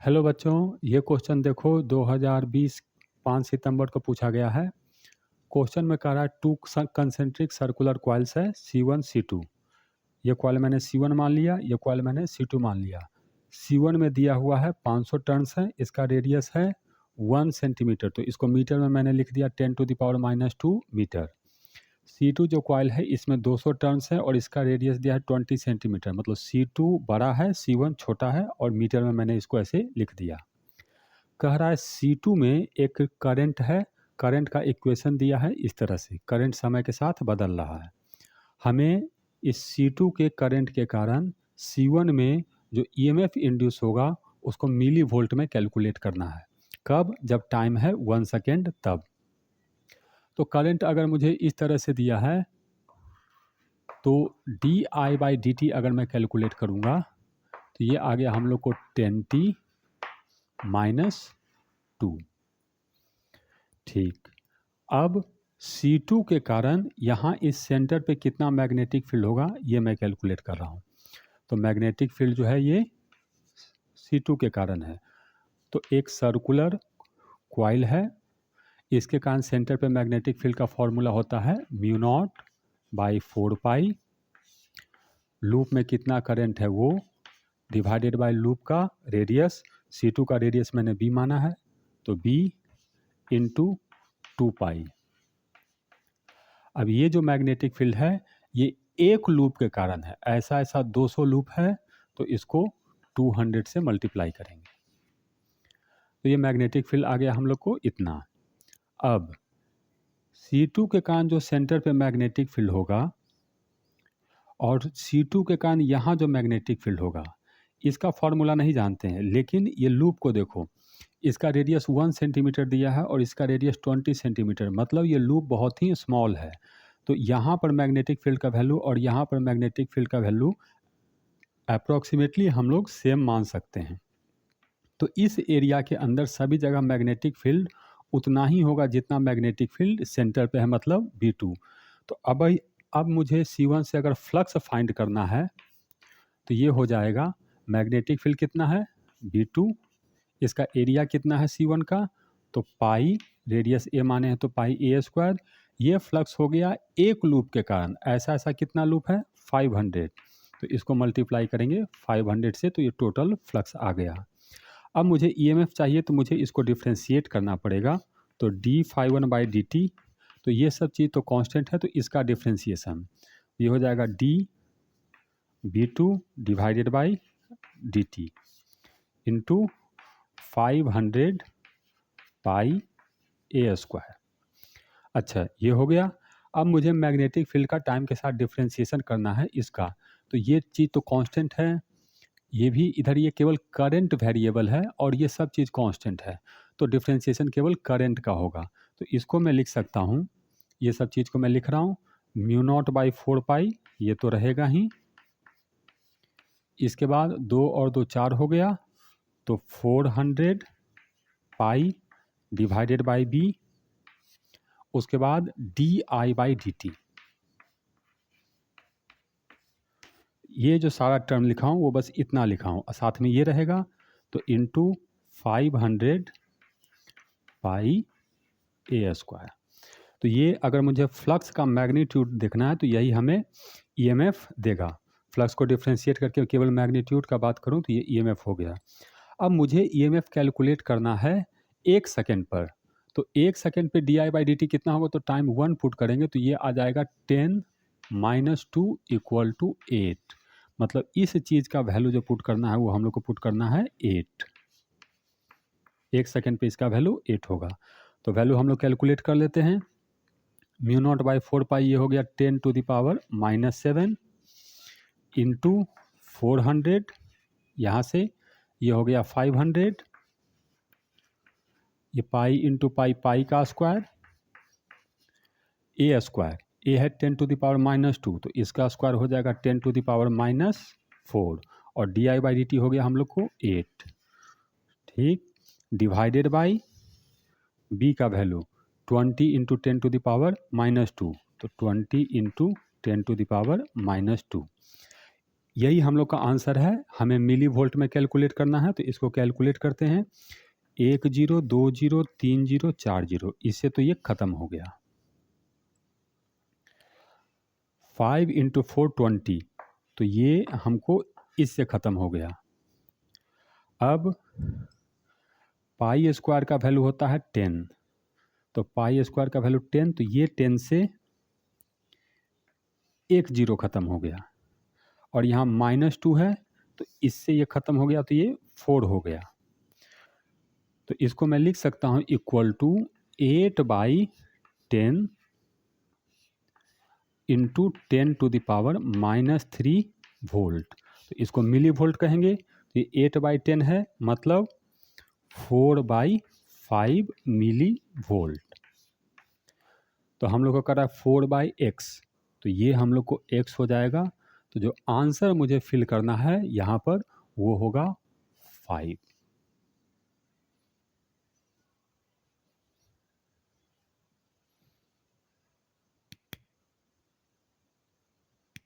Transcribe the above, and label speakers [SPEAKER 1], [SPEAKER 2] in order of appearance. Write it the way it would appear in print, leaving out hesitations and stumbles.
[SPEAKER 1] Hello बच्चों, ये question देखो 2020 5 सितंबर को पूछा गया है। क्वेश्चन में कह रहा है टू कंसेंट्रिक सर्कुलर कॉइल्स है C1 C2। ये कॉइल मैंने C1 मान लिया, ये कॉइल मैंने C2 मान लिया। C1 में दिया हुआ है 500 टर्न्स है, इसका रेडियस है 1 सेंटीमीटर, तो इसको मीटर में मैंने लिख दिया 10⁻⁻² मीटर। C2 जो कॉइल है इसमें 200 टर्न्स है और इसका रेडियस दिया है 20 सेंटीमीटर, मतलब C2 बड़ा है, C1 छोटा है और मीटर में मैंने इसको ऐसे लिख दिया। कह रहा है C2 में एक करंट है, करंट का इक्वेशन दिया है इस तरह से, करंट समय के साथ बदल रहा है। हमें इस C2 के करंट के कारण C1 में जो EMF इंड्यूस होगा उसको मिली वोल्ट में कैलकुलेट करना है। कब? जब टाइम है 1 सेकेंड तब। तो करंट अगर मुझे इस तरह से दिया है तो di/dt अगर मैं कैलकुलेट करूँगा तो ये आ गया हम लोग को 10t-2। ठीक, अब C2 के कारण यहाँ इस सेंटर पे कितना मैग्नेटिक फील्ड होगा ये मैं कैलकुलेट कर रहा हूँ। तो मैग्नेटिक फील्ड जो है ये C2 के कारण है। तो एक सर्कुलर कॉइल है, इसके कारण सेंटर पे मैग्नेटिक फील्ड का फॉर्मूला होता है μ0/4π। लूप में कितना करंट है वो डिवाइडेड बाय लूप का रेडियस। C2 का रेडियस मैंने b माना है, तो b × 2π। अब ये जो मैग्नेटिक फील्ड है ये एक लूप के कारण है, ऐसा 200 लूप है तो इसको 200 से मल्टीप्लाई करेंगे तो ये मैग्नेटिक फील्ड आ गया हम लोग को इतना। अब C2 के कारण जो सेंटर पे मैग्नेटिक फील्ड होगा और C2 के कारण यहाँ जो मैग्नेटिक फील्ड होगा इसका फॉर्मूला नहीं जानते हैं, लेकिन ये लूप को देखो, इसका रेडियस 1 सेंटीमीटर दिया है और इसका रेडियस 20 सेंटीमीटर, मतलब ये लूप बहुत ही स्मॉल है। तो यहाँ पर मैग्नेटिक फील्ड का वैल्यू और यहाँ पर मैग्नेटिक फील्ड का वैल्यू अप्रॉक्सीमेटली हम लोग सेम मान सकते हैं। तो इस एरिया के अंदर सभी जगह मैग्नेटिक फील्ड उतना ही होगा जितना मैग्नेटिक फील्ड सेंटर पे है, मतलब V2। तो अब मुझे C1 से अगर फ्लक्स फाइंड करना है तो ये हो जाएगा, मैग्नेटिक फील्ड कितना है V2, इसका एरिया कितना है C1 का, तो पाई, रेडियस a माने हैं तो πa²। ये फ्लक्स हो गया एक लूप के कारण, ऐसा कितना लूप है 500, तो इसको मल्टीप्लाई करेंगे 500 से तो ये टोटल फ्लक्स आ गया। अब मुझे EMF चाहिए तो मुझे इसको डिफ्रेंशिएट करना पड़ेगा, तो d∅1/dt, तो ये सब चीज़ तो कांस्टेंट है तो इसका डिफ्रेंशिएशन ये हो जाएगा dV2/dt इंटू 500 πa²। अच्छा, ये हो गया। अब मुझे मैग्नेटिक फील्ड का टाइम के साथ डिफ्रेंशिएशन करना है इसका, तो ये चीज़ तो कांस्टेंट है, ये भी इधर ये केवल करंट वेरिएबल है और ये सब चीज़ कांस्टेंट है, तो डिफ्रेंशिएशन केवल करंट का होगा। तो इसको मैं लिख सकता हूँ, ये सब चीज़ को मैं लिख रहा हूँ μ0/4π, ये तो रहेगा ही। इसके बाद 2 और 2 4 हो गया, तो 400 π डिवाइडेड बाई b, उसके बाद di/dt। ये जो सारा टर्म लिखा हूँ वो बस इतना लिखा हूँ, साथ में ये रहेगा, तो इंटू 500 πa²। तो ये अगर मुझे फ्लक्स का मैग्नीट्यूड देखना है तो यही हमें EMF देगा। फ्लक्स को डिफ्रेंशिएट करके केवल मैग्नीट्यूड का बात करूँ तो ये EMF हो गया। अब मुझे EMF कैलकुलेट करना है 1 सेकेंड पर, तो 1 सेकेंड पे di/dt कितना होगा, तो टाइम 1 पुट करेंगे तो ये आ जाएगा 10⁻² = 8, मतलब इस चीज़ का वैल्यू जो पुट करना है वो हम लोग को पुट करना है 8। 1 सेकेंड पे इसका वैल्यू 8 होगा, तो वैल्यू हम लोग कैलकुलेट कर लेते हैं। μ0/4π ये हो गया 10⁻⁻7 इंटू 400, यहाँ से ये हो गया 500, ये पाई इंटू पाई का स्क्वायर, a², a है 10⁻⁻2, तो इसका स्क्वायर हो जाएगा 10⁻⁻4 और di/dt हो गया हम लोग को 8। ठीक, डिवाइडेड बाई b का वैल्यू 20 × 10⁻⁻2, तो 20 × 10⁻²। यही हम लोग का आंसर है। हमें मिली वोल्ट में कैलकुलेट करना है, तो इसको कैलकुलेट करते हैं। 1 0 2 0 3 0 4 0, इससे तो ये खत्म हो गया। 5 × 4 20, तो ये हमको इससे ख़त्म हो गया। अब पाई स्क्वायर का वैल्यू होता है 10, तो पाई स्क्वायर का वैल्यू 10, तो ये 10 से एक जीरो ख़त्म हो गया। और यहाँ -2 है, तो इससे ये ख़त्म हो गया, तो ये 4 हो गया। तो इसको मैं लिख सकता हूँ इक्वल टू 8/10 इंटू 10⁻³ वोल्ट। तो इसको मिली वोल्ट कहेंगे। तो ये 8/10 है, मतलब 4/5 मिली वोल्ट। तो हम लोग को कर रहा है 4/x, तो ये हम लोग को x हो जाएगा। तो जो आंसर मुझे फिल करना है यहाँ पर वो होगा 5।